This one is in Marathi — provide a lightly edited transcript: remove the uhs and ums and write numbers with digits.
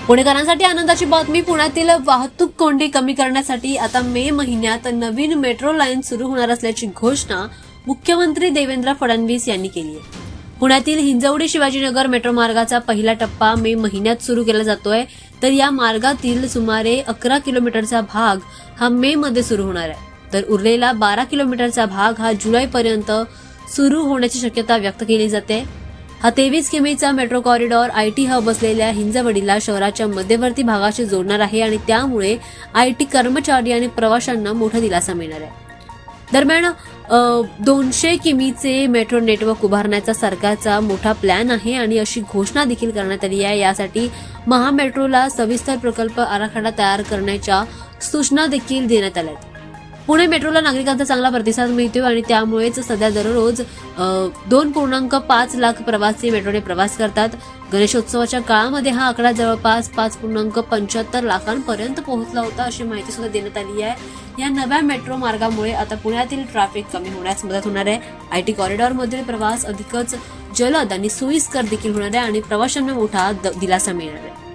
पुणेकरांसाठी आनंदाची बातमी. पुण्यातील वाहतूक कोंडी कमी करण्यासाठी आता मे महिन्यात नवीन मेट्रो लाईन सुरू होणार असल्याची घोषणा मुख्यमंत्री देवेंद्र फडणवीस यांनी केली आहे. पुण्यातील हिंजवडी शिवाजीनगर मेट्रो मार्गाचा पहिला टप्पा मे महिन्यात सुरू केला जातोय, तर या मार्गातील सुमारे 11 किलोमीटरचा भाग हा मे मध्ये सुरू होणार आहे, तर उरलेला 12 किलोमीटरचा भाग हा जुलैपर्यंत सुरू होण्याची शक्यता व्यक्त केली जाते. हा 23 किमीचा मेट्रो कॉरिडॉर आयटी हब असलेल्या हिंजवडीला शहराच्या मध्यवर्ती भागाशी जोडणार आहे आणि त्यामुळे आयटी कर्मचारी आणि प्रवाशांना मोठा दिलासा मिळणार आहे. दरम्यान 200 किमीचे मेट्रो नेटवर्क उभारण्याचा सरकारचा मोठा प्लॅन आहे आणि अशी घोषणा देखील करण्यात आली आहे. यासाठी महामेट्रोला सविस्तर प्रकल्प आराखडा तयार करण्याच्या सूचना देखील देण्यात आल्या आहेत. पुणे मेट्रोला नागरिकांचा चांगला प्रतिसाद मिळतोय आणि त्यामुळेच सध्या दररोज 2.5 लाख प्रवासी मेट्रोने प्रवास करतात. गणेशोत्सवाच्या काळामध्ये हा आकडा जवळपास 5.75 लाखांपर्यंत पोहोचला होता, अशी माहिती सुद्धा देण्यात आली आहे. या नव्या मेट्रो मार्गामुळे आता पुण्यातील ट्रॅफिक कमी होण्यास मदत होणार आहे. आयटी कॉरिडॉरमधील प्रवास अधिकच जलद आणि सोयीस्कर देखील होणार आहे आणि प्रवाशांना मोठा दिलासा मिळणार आहे.